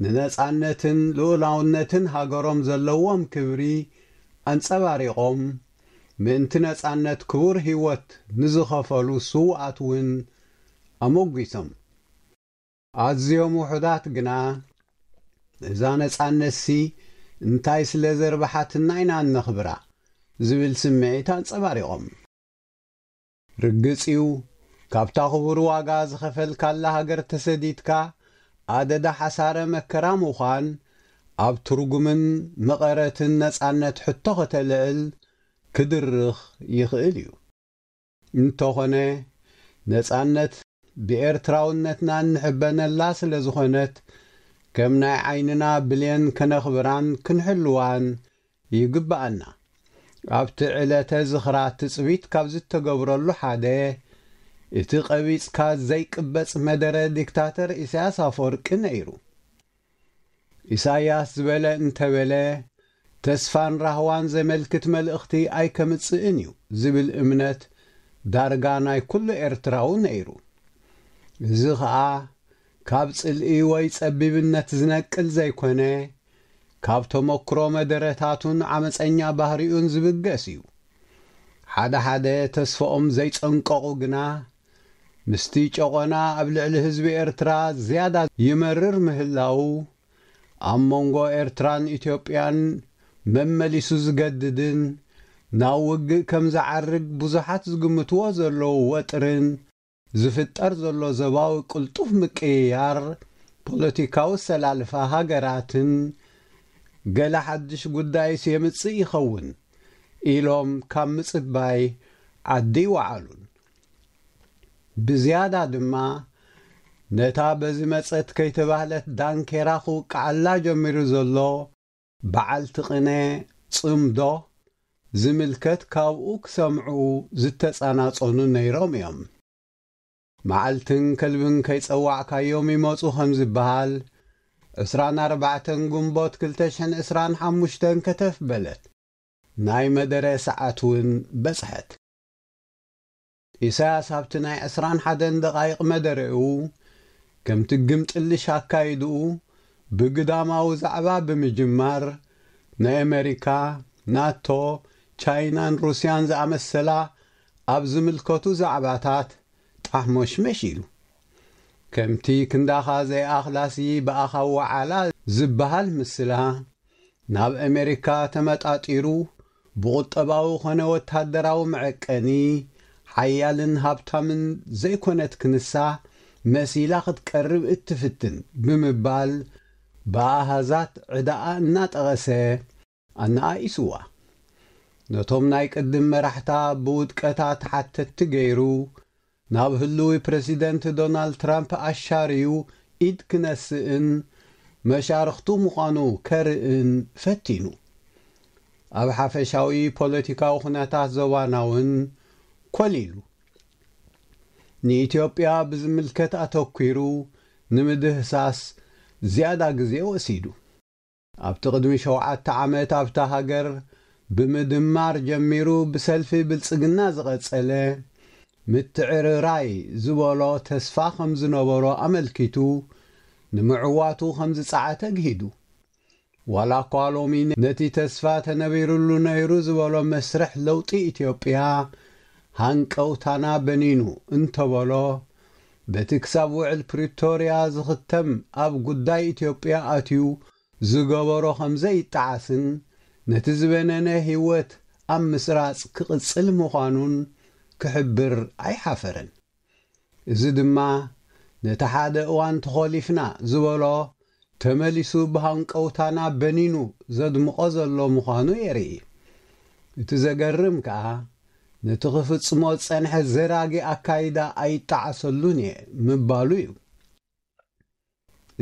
ንነጻነትን ልኡላውነትን ሃገሮም ዘለዎም ክብሪ ኣንጸባሪቖም ምእንቲ ነጻነት ክቡር ህይወት ንዝኸፈሉ ስውኣት እውን ኣመጒሶም ኣዝዮም ውሑዳት ግና እዛ ነጻነትሲ እንታይ ስለ ዘርባሓትና ኢና ነኽብራ ዝብል ስምዒት ኣንጸባሪቖም ርግጺው ካብታ ክቡር ዋጋ ዝኸፈልካላ ሃገር ተሰዲድካ ኣደዳ ሓሳረ መከራ ምዃን ኣብ ትርጉምን መቐረትን ነጻነት ሕቶ ከተልዕል ክድርኽ ይኽእል እዩ እንተኾነ ነጻነት ብኤርትራውነትና እንሕበነላ ስለ ዝኾነት ከም ናይ ዓይንና ብልየን ከነኽብራን ክንሕልዋን ይግባአና ኣብቲ ዕለተ ዝኽራ ትጽቢት ካብ ዝተገብረሉ ሓደ እቲ ቐቢጽካ ዘይቅበጽ መደረ ዲክታተር ኢሳያስ ኣፈወርቂ ነይሩ ኢሳያስ ዝበለ እንተበለ ተስፋን ራህዋን ዘመልክት መልእኽቲ ኣይከምጽእን እዩ ዝብል እምነት ዳርጋ ናይ ኩሉ ኤርትራዊ ነይሩ እዚ ኸዓ ካብ ጽልኢ ወይ ጸቢብነት ዝነቅል ዘይኮነ ካብ ተመክሮ መደረታቱን ዓመፀኛ ባህሪኡን ዝብገስ እዩ ሓደ ሓደ ተስፋኦም ዘይጸንቀቑ ግና ምስቲ ጨቆና ኣብ ልዕሊ ህዝቢ ኤርትራ ዝያዳ ይመርር ምህላው ኣብ መንጎ ኤርትራን ኢትዮጵያን መመሊሱ ዝገድድን ናብ ውግእ ከም ዝዓርግ ብዙሓት ዝግምትዎ ዘለዉ ወጥርን ዝፍጠር ዘሎ ዘባዊ ቅልጡፍ ምቅይያር ፖለቲካዊ ሰላልፋ ሃገራትን ገለ ሓድሽ ጉዳይስ የምጽእ ይኸውን ኢሎም ካብ ምጽባይ ዓዲ ይወዓሉን ብዝያዳ ድማ ነታ በዚ መጸት ከይተባህለት ዳንኬራ ክውቃዓላ ጀሚሩ ዘሎ በዓልቲ ቅነ ጽምዶ ዝምልከት ካብኡ ክሰምዑ ዝተጸናጸኑ ነይሮም እዮም መዓልትን ከልብን ከይጸዋዕካዮም ይመጹ ከም ዝበሃል 24 ግንቦት 2025 ከተፍ በለት ናይ መደረ ሰዓት እውን በጽሐት ኢሳያስ ኣብቲ ናይ 21 ደቓይቕ መደረኡ ከምቲ ግምጥልሽ ኣካይድኡ ብግዳማዊ ዛዕባ ብምጅማር ናይ ኣሜሪካ ናቶ ቻይናን ሩስያን ዝኣመሰላ ኣብ ዝምልከቱ ዛዕባታት ጣሕሞሽመሽ ኢሉ ከምቲ ክንዳኻ ዘይኣኽላሲ በኣኻ ወዓላ ዝበሃል ምስላ ናብ ኣሜሪካ ተመጣጢሩ ብቁጠባዊ ኾነ ወታደራዊ መዐቀኒ ሓያልን ሃብታምን ዘይኮነት ክንሳ መሲላ ክትቀርብ እትፍትን ብምባል ብኣሃዛት ዕዳኣ እናጠቐሰ ኣነኣኢስዋ ነቶም ናይ ቅድም መራሕታ ብውድቀታት ሓተቲ ገይሩ ናብ ህልዊ ፕሬዚደንት ዶናልድ ትራምፕ ኣሻርዩ ኢድ ክነስእን መሻርኽቱ ምዃኑ ከርእን ፈቲኑ ኣብ ሓፈሻዊ ፖለቲካዊ ኩነታት ዞባናውን ኰሊሉ ንኢትዮጵያ ብዝምልከት ኣተኲሩ ንምድህሳስ ዝያዳ ግዜ ወሲዱ ኣብቲ ቅድሚ 7 ዓመት ኣብታ ሃገር ብምድማር ጀሚሩ ብሰልፊ ብልጽግና ዝቐጸለ ምትዕርራይ ዝበሎ ተስፋ ከም ዝነበሮ ኣመልኪቱ ንምዕዋቱ ከም ዝጸዓተ ግሂዱ ዋላ እኳ ሎሚ ነቲ ተስፋ ተነቢሩሉ ነይሩ ዝበሎ መስርሕ ለውጢ ኢትዮጵያ ሃንቀውታና በኒኑ እንተበሎ በቲ ክሳብ ውዕል ፕሪቶርያ ዝኽተም ኣብ ጉዳይ ኢትዮጵያ ኣትዩ ዝገበሮ ከም ዘይጠዓስን ነቲ ዝበነነ ህይወት ኣብ ምስራጽ ክቕጽል ምዃኑን ክሕብር ኣይሓፈረን እዚ ድማ ነቲ ሓደ እዋን ተኸሊፍና ዝበሎ ተመሊሱ ብሃንቀውታና በኒኑ ዘድምቆ ዘሎ ምዃኑ የርኢ እቲ ዘገርም ከዓ ነቲ ክፍጽሞ ጸንሐ ዘራጊ ኣካይዳ ኣይጠዓሰሉን እየ ምባሉ እዩ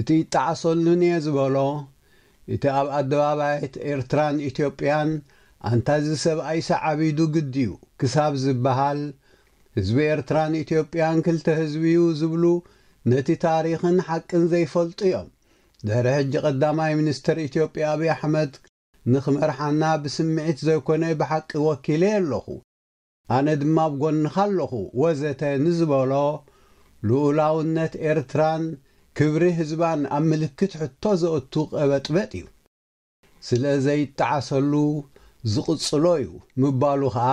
እቲ ይጣዓሰሉን እየ ዝበሎ እቲ ኣብ ኣደባባይት ኤርትራን ኢትዮጵያን ኣንታዚ ሰብኣይ ሰዓቢዱ ግድዩ ክሳብ ዝበሃል ህዝቢ ኤርትራን ኢትዮጵያን ክልተ ህዝቢ እዩ ዝብሉ ነቲ ታሪኽን ሓቅን ዘይፈልጡ እዮም ድሕሪ ሕጂ ቀዳማይ ሚኒስትር ኢትዮጵያ ኣብይ ኣሕመድ ንኽመርሓና ብስምዒት ዘይኮነ ብሓቂ ወኪለ ኣለኹ ኣነ ድማ ብጎንኻ ኣለኹ ወዘተ ንዝበሎ ልኡላውነት ኤርትራን ክብሪ ህዝባን ኣብ ምልክት ሕቶ ዘእቱ ቀበጥበጥ እዩ ስለ ዘይጠዓሰሉ ዝቕጽሎ እዩ ምባሉ ከዓ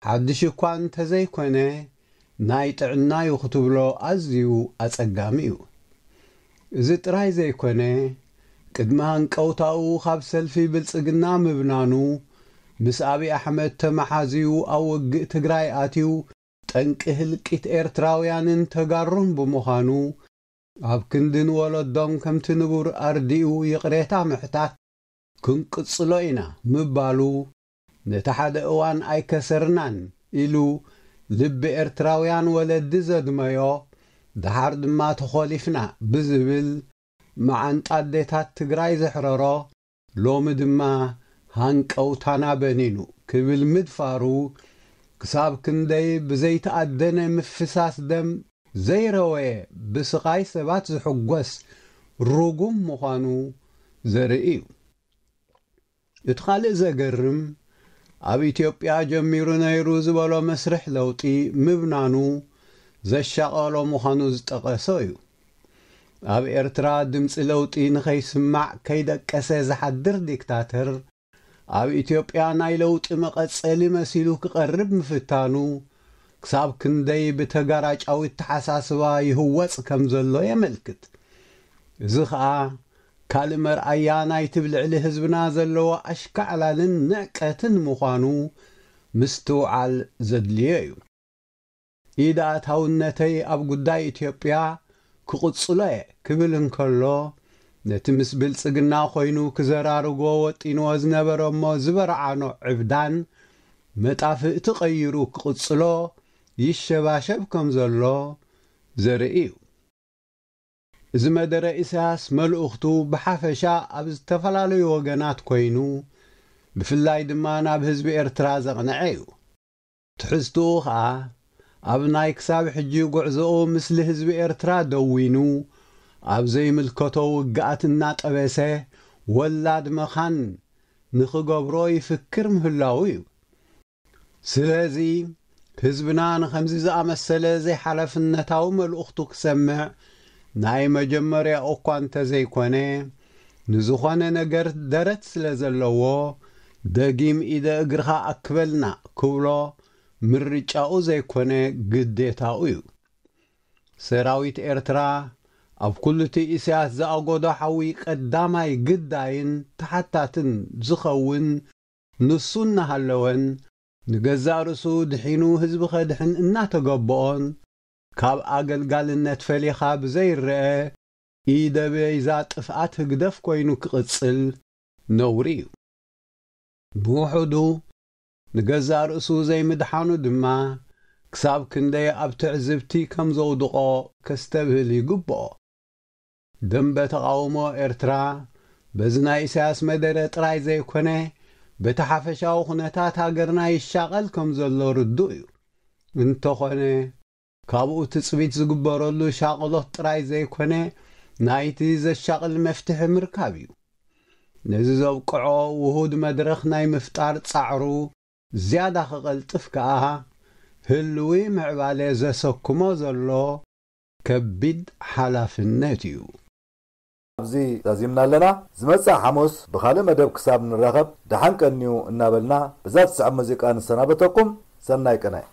ሓድሽ እኳ እንተዘይኮነ ናይ ጥዕና እዩ ክትብሎ ኣዝዩ ኣጸጋሚ እዩ እዚ ጥራይ ዘይኮነ ቅድሚ ሃንቀውታኡ ካብ ሰልፊ ብልጽግና ምብናኑ ምስ ኣብይ ኣሕመድ ተመሓዝዩ ኣብ ውግእ ትግራይ ኣትዩ ጠንቂ ህልቂት ኤርትራውያንን ተጋሩን ብምዃኑ ኣብ ክንድን ወለዶም ከምቲ ንቡር ኣርዲኡ ይቕሬታ ምሕታት ክንቅጽሎ ኢና ምባሉ ነቲ ሓደ እዋን ኣይከሰርናን ኢሉ ልቢ ኤርትራውያን ወለዲ ዘድመዮ ድሓር ድማ ተኾሊፍና ብዝብል መዓንጣ ኣዴታት ትግራይ ዘሕረሮ ሎሚ ድማ ሃንቀውታና በኒኑ ክብል ምድፋሩ ክሳብ ክንደይ ብዘይተኣደነ ምፍሳስ ደም ዘይረወየ ብስቓይ ሰባት ዝሕጐስ ርጉም ምዃኑ ዘርኢ እዩ እቲ ካልእ ዘገርም ኣብ ኢትዮጵያ ጀሚሩ ነይሩ ዝበሎ መስርሕ ለውጢ ምብናኑ ዘሻቐሎ ምዃኑ ዝጠቐሶ እዩ ኣብ ኤርትራ ድምፂ ለውጢ ንኸይስማዕ ከይደቀሰ ዝሓድር ዲክታተር ኣብ ኢትዮጵያ ናይ ለውጢ መቐጸሊ መሲሉ ክቐርብ ምፍታኑ ክሳብ ክንደይ ብተጋራጫዊት ተሓሳስባ ይህወፅ ከም ዘሎ የመልክት እዚ ከዓ ካልእ መርኣያ ናይቲ ብልዕሊ ህዝብና ዘለዎ ኣሽካዕላልን ንዕቀትን ምዃኑ ምስትውዓል ዘድልዮ እዩ ኢዳ ኣታውነተይ ኣብ ጉዳይ ኢትዮጵያ ክቕጽሎ እየ ክብል እንከሎ ነቲ ምስ ብልጽግና ኮይኑ ክዘራርጎ ወጢንዎ ዝነበረ እሞ ዝበርዓኖ ዕብዳን መጣፍእ ትቐይሩ ክቕጽሎ ይሸባሸብ ከም ዘሎ ዘርኢ እዩ እዚ መደረ ኢሳያስ መልእኽቱ ብሓፈሻ ኣብ ዝተፈላለዩ ወገናት ኮይኑ ብፍላይ ድማ ናብ ህዝቢ ኤርትራ ዘቕንዐ እዩ ትሕዝትኡ ከዓ ኣብ ናይ ክሳብ ሕጂ ጉዕዞኡ ምስሊ ህዝቢ ኤርትራ ደዊኑ ኣብ ዘይምልከቶ ውግኣት እናጠበሰ ወላድ መኻን ንኽገብሮ ይፍክር ምህላው እዩ ስለዚ ህዝብና ንኸምዚ ዝኣመሰለ ዘይሓለፍነታዊ መልእኽቱ ክሰምዕ ናይ መጀመርያ እኳ እንተዘይኮነ ንዝኾነ ነገር ደረት ስለ ዘለዎ ደጊም ኢደ እግርኻ ኣክበልና ክብሎ ምርጫኡ ዘይኮነ ግዴታኡ እዩ ሰራዊት ኤርትራ ኣብ ኩሉ እቲ ኢሳያስ ዝኣጐዶ ሓዊ ቀዳማይ ግዳይን ተሓታትን ዝኸውን ንሱ እናሃለወን ንገዛእ ርእሱ ድሒኑ ህዝቢ ኸድሕን እናተገብኦን ካብ ኣገልጋልነት ፈሊኻ ብዘይርአ ኢደበይዛ ጥፍኣት ህግደፍ ኮይኑ ክቕጽል ነውሪ እዩ ብውሑዱ ንገዛእ ርእሱ ዘይምድሓኑ ድማ ክሳብ ክንደይ ኣብ ትዕዝብቲ ከም ዘውድቖ ከስተብህል ይግብኦ ደንበ ተቃውሞ ኤርትራ በዚ ናይ ኢሳያስ መደረ ጥራይ ዘይኮነ በቲ ሓፈሻዊ ኩነታት ሃገርና ይሻቐል ከም ዘሎ ርዱእ እዩ እንተኾነ ካብኡ ትፅቢት ዝግበረሉ ሻቕሎት ጥራይ ዘይኮነ ናይቲ ዘሻቕል መፍትሒ ምርካብ እዩ ነዚ ዘብቅዖ ውሁድ መድረኽ ናይ ምፍጣር ጻዕሩ ዝያዳ ክቐልጥፍ ከዓ ህልዊ ምዕባለ ዘሰክሞ ዘሎ ከቢድ ሓላፍነት እዩ ኣብዚ ተዚምና ኣለና ዝመጽእ ሐሙስ ብኻልእ መደብ ክሳብ ንረኸብ ደሓንቀኒዩ እናበልና ብዛ ትስዕ ሙዚቃ ንሰናበተኩም ሰናይ ቀናይ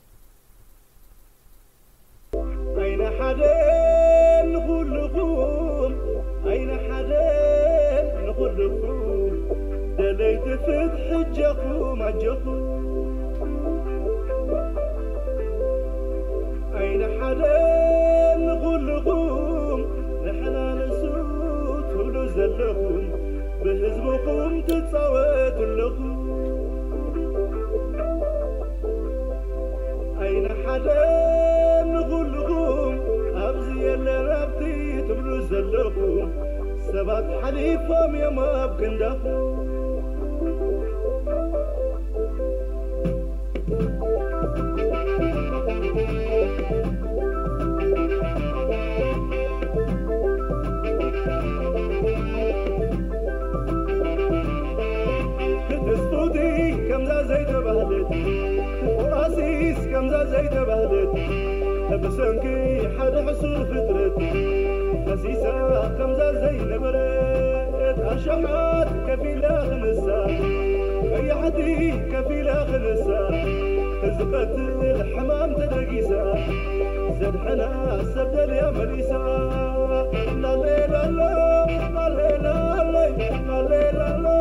أين حدا نخلقكم أين حدا نخلقكم دليت فتح حجكم عجكم أين حدا نخلقكم نحنا نسوت ولوز لكم بحزبكم تتصوت لكم أين حدا نقول لكم أبز سبات حليفهم يا ما بكندخو وأسيس كمزة زيت بهدت بسنكي حد حصول فطرت أسيسا كمزة زي نبرت أشحات كفيلة خنسا أي حدي كفيلة خنسا زقت الحمام تدقيسا زدحنا السبدل يا مريسا لا ليلا لا لا ليلا لا لا ليلا لا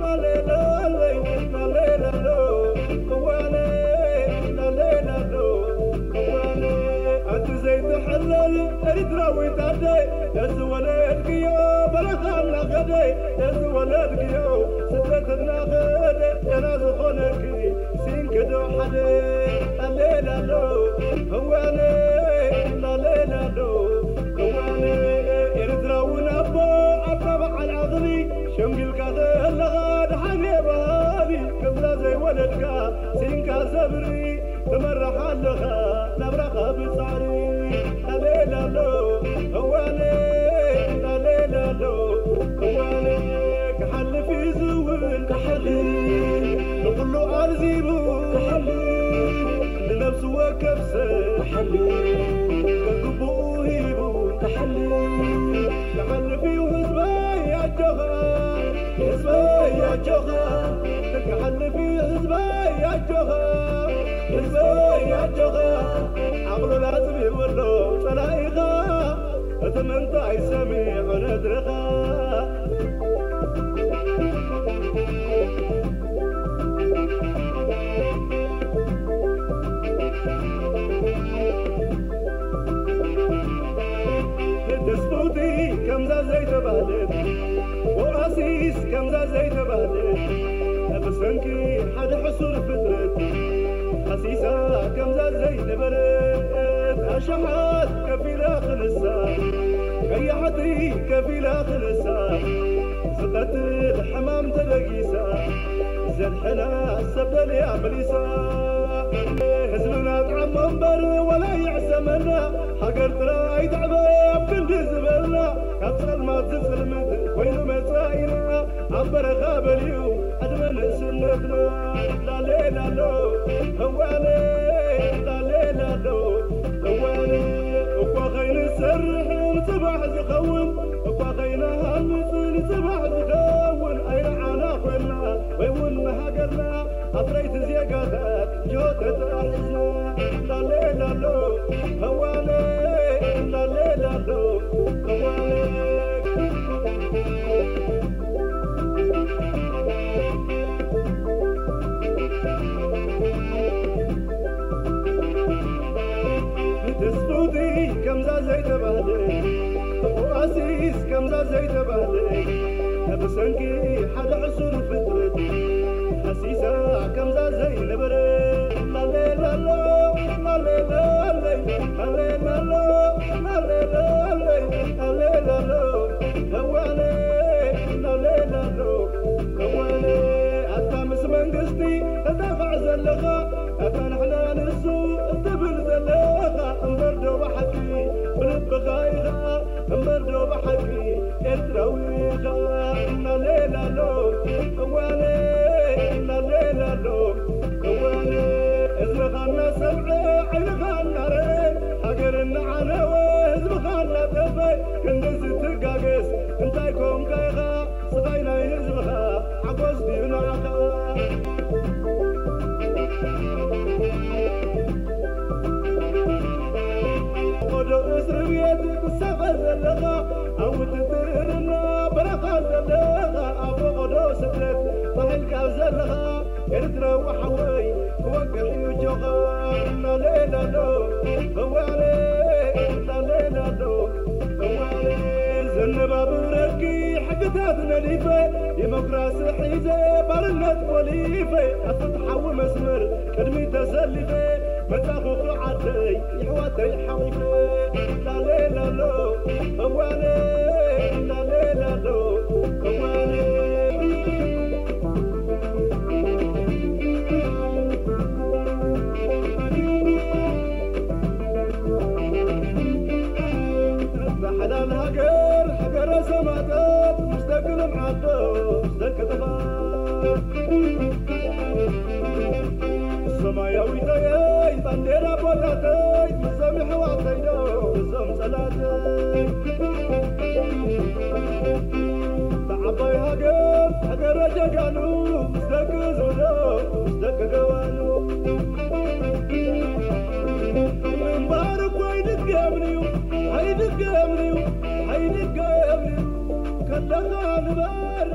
لا ليلا لا لا ليلا لا قواني لا ليلا لا قواني أنت زي تحلل أريدراوي تعدي يزولد كيو برخالنا غدي يزولد كيو ستتنا غدي يناز خونكي سين كدو حدي الليلة لو قواني لا ليلة لو قواني أريدراوي نبو أطبع العظمي شمقل كاثر لغاد حبيبهالي كبلا زي ولدكا سينكا زبري تمرح اللغا نبرقها بصعري ليلة لو هواني ليلة لو هواني كحل في زول كحلي كله أرزيبو كحلي لنفس وكبسة كحلي كقبو هيبو كحلي كحل في حزبي يا جغا حزبي يا جغا كحل في حزبي يا جغا حزبي يا جغا عقل لازم يولو صلايغا أتمنى يسمع ندرغا دسبوتي كمزة زي تبهدل وأسيس كمزة زي تبهدل بسنكي حد حصول فطرت أسيسا كمزة زي نبرت أشحات كفيلة خلصا أي حدي كفيلة خلصا زقت الحمام تلقيسا زدحنا السبدل يا مليسا حزبنا طعم منبر ولا يعسمنا حقر ترى يتعبب كل زبلنا كبصر ما تسلمت وين مسائنا عبر غابليو أدمن سنتنا لا ليلة لو هواني لا ليلة لو هواني أقوى خين السرح صباح زخون أقوى خين هالمثل صباح زخون أين عناقنا ويون هاجرنا أطريت زيقاتك جوتة أحزنا لا ليلة لو هواني لا ليلة لو هواني تسبوتي كمزة زي تبهدل وأسيس كمزة زي تبهدل بسنكي حد عصور فطرت أسيسا كمزة زي نبرت لا ليلة لا لا ليلة لا ليلة لا لا ليلة لا ليلة لا هواني لا ليلة لا هواني أتامس منقستي أدافع زلغا أتنحنا نسو الدبل زلغا انبردو بحكي بلب غايغا انبردو بحكي اترويغا لا ليلة لو هواني لا ليلة لو هواني ازرغانا سبعي عينغانا ري حقرنا عناوي ازرغانا تبي كندز تقاقس انتايكم كايغا صغينا يزبغا عقوز دينا عقا قدو اسربيت تسافر زلغا او تترنا برقا زلغا ابو قدو سبلت طهلك زلغا ارترا وحوي وقع يجوغا لا ليلة لو هوالي لا ليلة لو هوالي زنبا بركي حقتاتنا ليفي ديمقراسي حيزي برنت وليفي افتحا ومسمر كدمي تسلفي متاخو عدي يحواتي حويفي لا ليلة لو هوالي لا ليلة عدو زك طفا سماياوي تاي بانديرا بوتاتاي سامح وعطيدو زم صلاتاي تعباي هاجر رجعانو زك زودو زك جوانو مبارك ويدك قبليو هيدك قبليو كلها نبار